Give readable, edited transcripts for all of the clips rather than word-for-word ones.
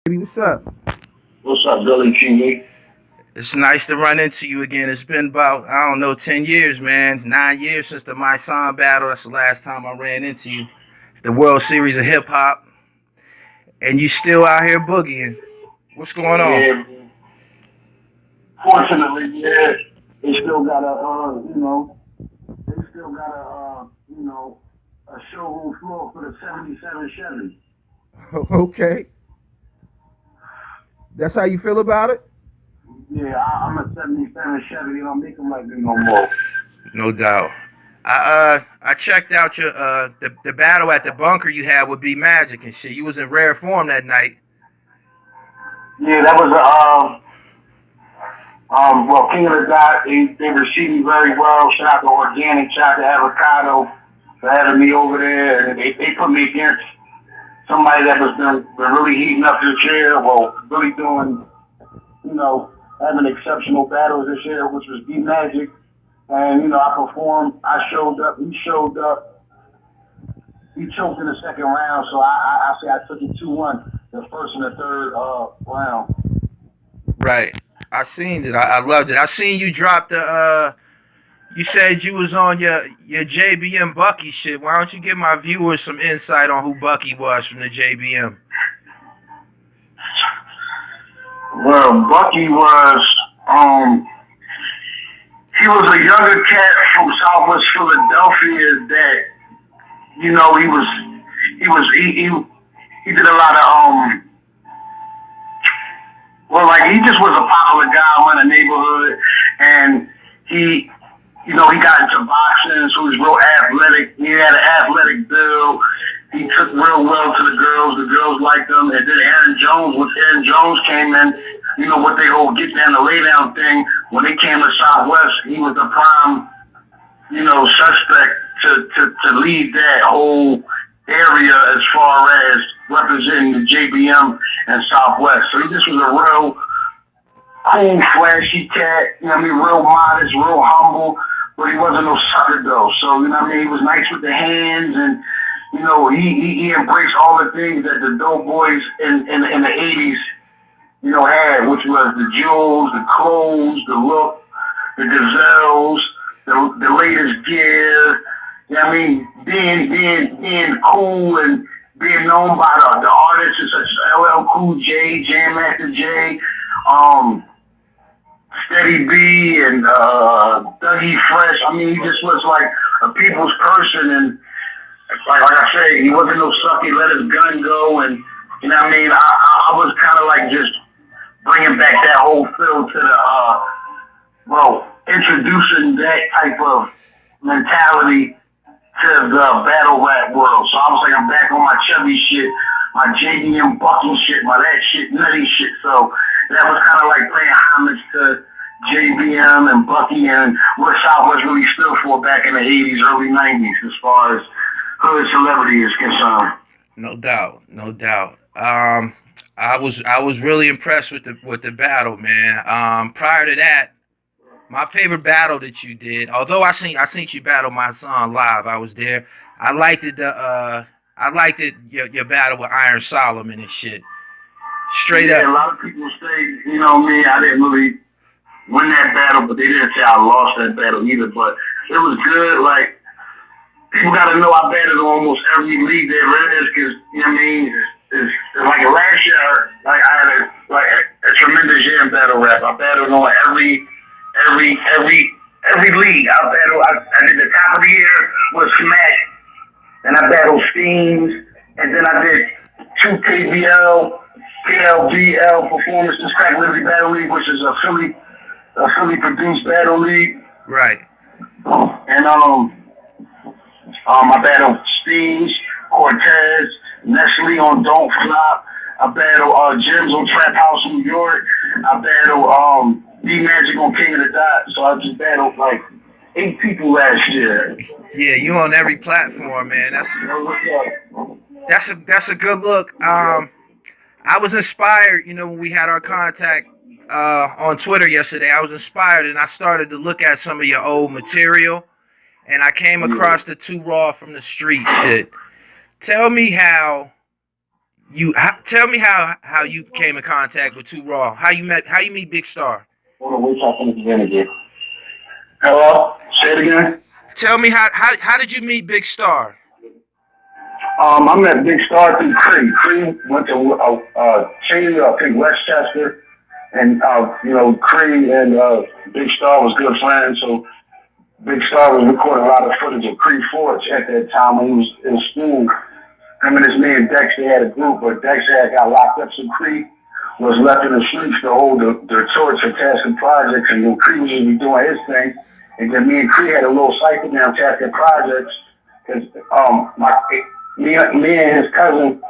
What's up? What's up, Gully TV? It's nice to run into you again. It's been about, I don't know, 10 years, man. 9 years since the My Son battle. That's the last time I ran into you. The World Series of Hip Hop. And you still out here boogieing. What's going on? Yeah, fortunately, yeah, they still got they still got a showroom floor for the '77 Chevy. Okay. That's how you feel about it? Yeah, I'm a '77 Chevy. They don't make them like them no more. No doubt. I checked out your the battle at the bunker you had with B Magic and shit. You was in rare form that night. Yeah, that was well, King of the Dot. They received me very well. Shout out to Organic. Shout out to Avocado for having me over there. And they put me against somebody that was been really heating up this year. Well, really doing, having exceptional battles this year, which was B Magic. And, I performed. I showed up. He showed up. He choked in the second round. So I say I took it 2-1 the first and the third round. Right. I seen it. I loved it. I seen you drop the you said you was on your JBM Bucky shit. Why don't you give my viewers some insight on who Bucky was from the JBM? Well, Bucky was, he was a younger cat from Southwest Philadelphia that, he did a lot of, he just was a popular guy around the neighborhood, and he, he got into boxing, so he was real athletic. He had an athletic build. He took real well to the girls. The girls liked him. And then Aaron Jones, when Aaron Jones came in, what they whole get down to lay down thing, when they came to Southwest, he was the prime, suspect to lead that whole area as far as representing the JBM and Southwest. So he just was a real cool, flashy cat, real modest, real humble, but he wasn't no sucker though. So, he was nice with the hands and, he embraced all the things that the dope boys in the 80s, had, which was the jewels, the clothes, the look, the gazelles, the latest gear. Being cool and being known by the artists such as LL Cool J, Jam Master J, Steady B, and Dougie Fresh. He just was like a people's person, and like I said, he wasn't no sucker. He let his gun go, and I was kind of like just bringing back that whole feel to introducing that type of mentality to the battle rap world. So I was like, I'm back on my chubby shit, my JDM bucking shit, my that shit, nutty shit. So that was kind of like paying homage to JBM and Bucky and what Southwest really stood for back in the 80s, early 90s as far as hood celebrity is concerned. No doubt, no doubt. I was really impressed with the battle, man. Prior to that, my favorite battle that you did, although I seen you battle my son live, I was there. I liked it. Your battle with Iron Solomon and shit. Straight Yeah, up. a lot of people say, I didn't really win that battle, but they didn't say I lost that battle either. But it was good. Like, people got to know I battled almost every league there is because, it's like last year, like I had a tremendous year in battle rap. I battled on every league. I did the top of the year with Smash, and I battled Steams, and then I did two KLBL performances, Crack Liberty Battle League, which is a Philly produced battle league. Right. And I battled Steams, Cortez, Nestle on Don't Flop. I battled Jims on Trap House New York. I battled D Magic on King of the Dot. So I just battled like 8 people last year. Yeah, you on every platform, man. That's a good look. I was inspired, when we had our contact on Twitter yesterday. I was inspired, and I started to look at some of your old material, and I came across the Too Raw from the Street shit. Tell me how Tell me how you came in contact with Too Raw. How you meet Big Star. Hold on, wait till I finish again again. Hello? Say it again. Tell me how did you meet Big Star? I met Big Star through Kre. Kre went to Cheney, I think Westchester, and Kre and Big Star was good friends. So Big Star was recording a lot of footage of Kre Forch at that time when he was in school. Him and his man Dexter had a group, but Dexter had got locked up, so Kre was left in the streets to hold the torch for Tasking Projects, and then Kre was just doing his thing. And then me and Kre had a little cycle down Tasking Projects, because me and his cousin,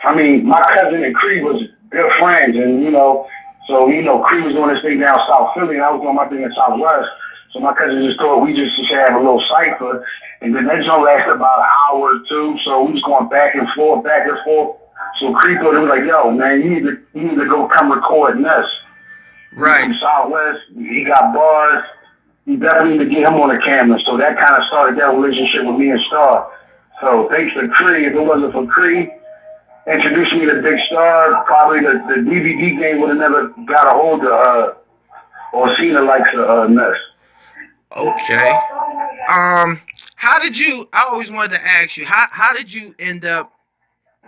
my cousin and Kre was good friends, and Kre was doing his thing down South Philly, and I was doing my thing in Southwest. So my cousin just thought we just should have a little cipher, and then that joint lasted about an hour or two. So we was going back and forth, back and forth. So Kre thought, it was like, yo, man, you need to go come record E-NESS. Right. From Southwest, he got bars. You definitely need to get him on the camera. So that kind of started that relationship with me and Star. So thanks to Kre. If it wasn't for Kre introducing me to Big Star, probably the DVD game would have never got a hold of or seen the likes of E-NESS. Okay. How did you? I always wanted to ask you how did you end up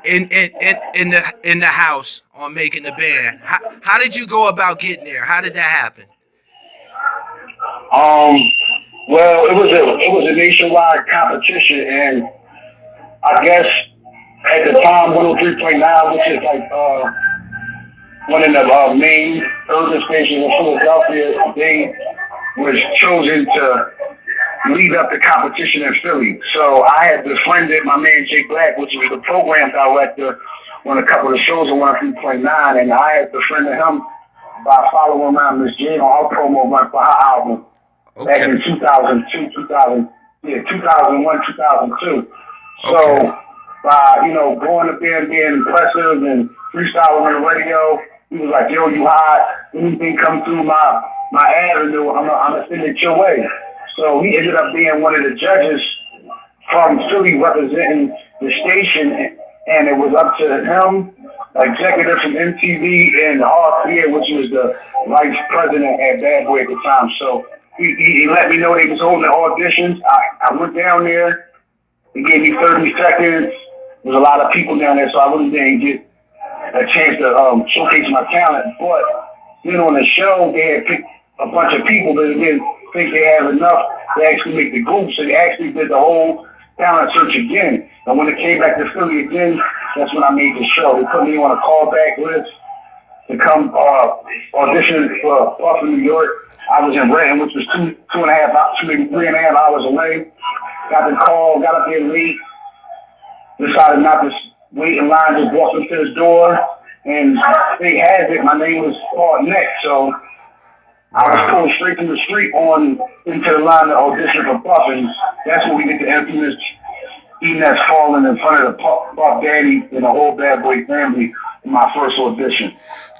in the house on making the band? How did you go about getting there? How did that happen? Well, it was a nationwide competition, and I guess at the time 103.9, which is like one of the main urban stations in Philadelphia, they was chosen to lead up the competition in Philly. So I had befriended my man Jay Black, which was the program director on a couple of shows on 103.9, and I had befriended him by following around Miss Jane on her promo run for her album back in 2002, 2001, 2002. So by going up there and being impressive and freestyling on the radio, he was like, "Yo, you hot? Anything come through my avenue, I'm gonna send it your way." So he ended up being one of the judges from Philly representing the station, and it was up to him, executive from MTV, and RPA, which was the vice president at Bad Boy at the time. So he let me know they was holding auditions. I went down there. He gave me 30 seconds. There's a lot of people down there, so I really didn't get a chance to showcase my talent. But then on the show, they had picked a bunch of people, but they didn't think they had enough to actually make the group. So they actually did the whole talent search again. And when it came back to Philly again, that's when I made the show. They put me on a callback list to come audition for Buffalo, New York. I was in Renton, which was maybe 3.5 hours away. Got the call, got up there late, decided not to wait in line, just walked up to the door, and they had it. My name was Paul Neck, so I was pulled straight from the street into the line to audition for Buff, and that's when we get the infamous E-NESS falling in front of the Buff Daddy and the whole Bad Boy family in my first audition.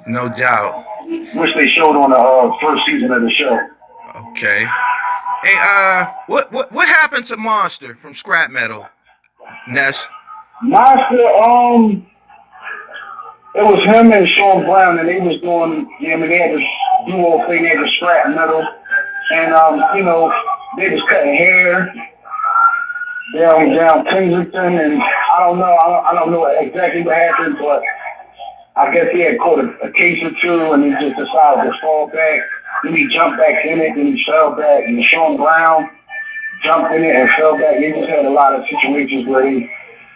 No doubt. Which they showed on the first season of the show. Okay. Hey, what happened to Monster from Scrap Metal? Ness. Monster, it was him and Sean Brown, and they was doing, they had this duo thing, they had the Scrap Metal, and they was cutting hair down Kensington, and I don't know exactly what happened, but I guess he had caught a case or two, and he just decided to fall back. Then he jumped back in it, then he fell back, and Sean Brown jumped in it and fell back. They just had a lot of situations where he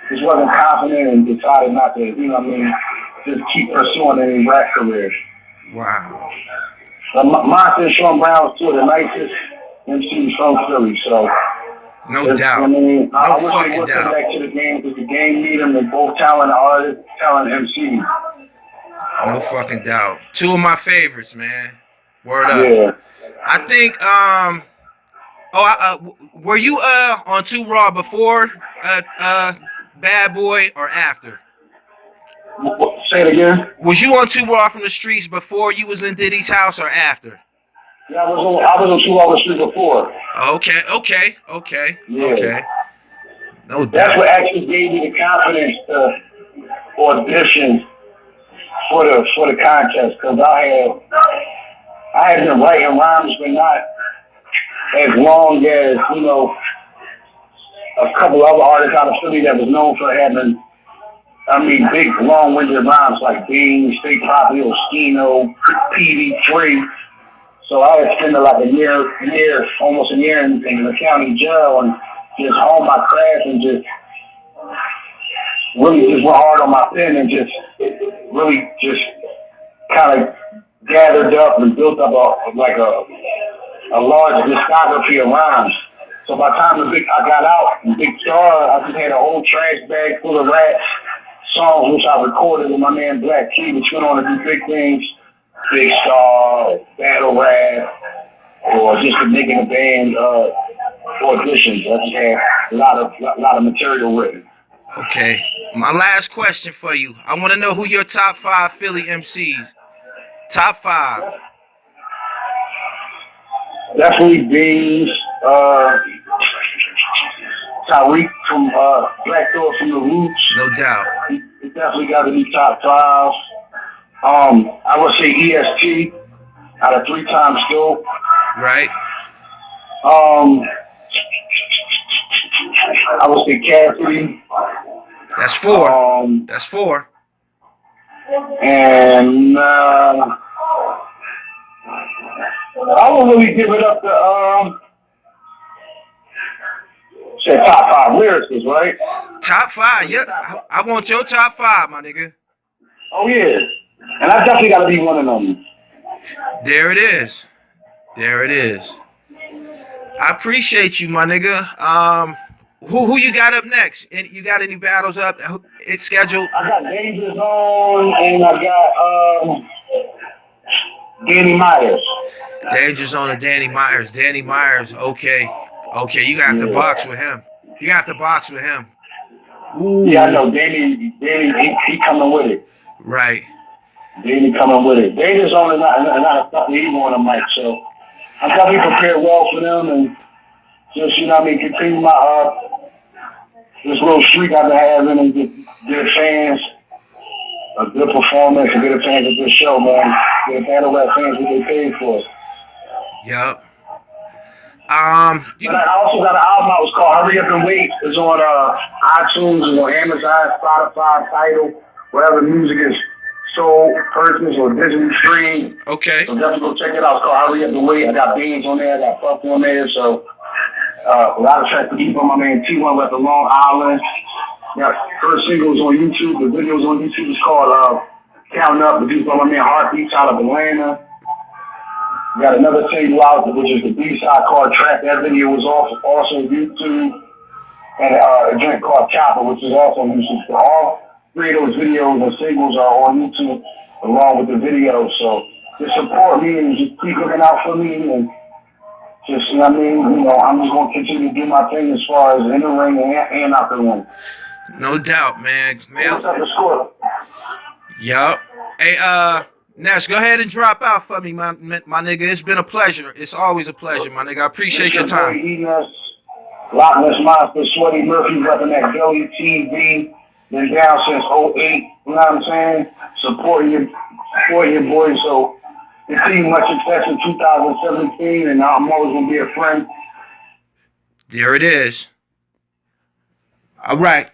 just wasn't confident and decided not to, just keep pursuing any rap career. Wow. But Monster and Sean Brown was two of the nicest MCs from Philly, so. No doubt. I wish they would come back to the game because the game need them. They're both talented artists, talented MCs. No fucking doubt. Two of my favorites, man. Word up. Yeah. I think were you on Too Raw before Bad Boy or after? Say it again. Was you on Too Raw from the streets before you was in Diddy's house or after? Yeah, I was on Too Raw the street before. Okay. Yeah. Okay. No doubt. That's what actually gave me the confidence to audition for the contest because I had been writing rhymes, but not as long as a couple other artists out of Philly that was known for having, big long-winded rhymes like Beans, State Property, Oskino, PD, Free. So I had spent like almost a year in the county jail and just honed my craft and just really just went hard on my pen and just really just kind of gathered up and built up a large discography of rhymes. So by the time I got out and Big Star, I just had a whole trash bag full of raps, songs which I recorded with my man Black Key, which went on to do big things, Big Star, battle rap, or just making a band auditions. I just had a lot of material written. Okay. My last question for you. I want to know who your top 5 Philly MCs. Top 5. Definitely Beans, Tariq from Black Thought from the Roots. No doubt. He definitely got to be top 5. I would say EST out of 3 times Scope. Right. I would say Cassidy. That's 4. That's 4. And I would really give it up to say top 5 lyricists, right? Top 5. Yeah. I want your top 5, my nigga. Oh yeah. And I definitely got to be one of them. There it is. There it is. I appreciate you, my nigga. Who you got up next? You got any battles up? It's scheduled. I got Danger Zone and I got Danny Myers. Danger Zone and Danny Myers. Danny Myers. Okay. Okay. You got to box with him. You got to box with him. Ooh. Yeah, I know. Danny, he coming with it. Right. Danny coming with it. Danger Zone is not a fucking evil on the mic, so I'm definitely prepared well for them and just, continue my this little streak I've been having and get fans a good performance and get fans a good show, man. Get battle rap fans what they paid for. Yep. But I also got an album out. It's called Hurry Up and Wait. It's on iTunes, it's on Amazon, Spotify, Tidal, whatever music is sold, purchased, or digitally streamed. Okay. So definitely go check it out. It's called Hurry Up and Wait. I got Beans on there. I got Puff on there. So a lot of tracks to keep on my man T1 left the Long Island. Yeah, first single is on YouTube. The video's on YouTube. It's called Counting Up, produced by my man Heartbeats out of Atlanta. We got another single out, which is the B-side called Trap. That video was also on YouTube. And a joint called Chopper, which is also on YouTube. So all 3 of those videos and singles are on YouTube along with the video. So just support me and just keep looking out for me and just, I'm just going to continue to do my thing as far as in the ring and out the ring. No doubt, man. What's up the score? Yup. Hey, Ness, go ahead and drop out for me, my nigga. It's been a pleasure. It's always a pleasure, my nigga. I appreciate your time. E-NESS, Lockless Monster, Sweaty Murphy, repping that Gully TV. Been down since '08. You know what I'm saying? Supporting your boy. So continue much success in 2017, and I'm always gonna be a friend. There it is. All right.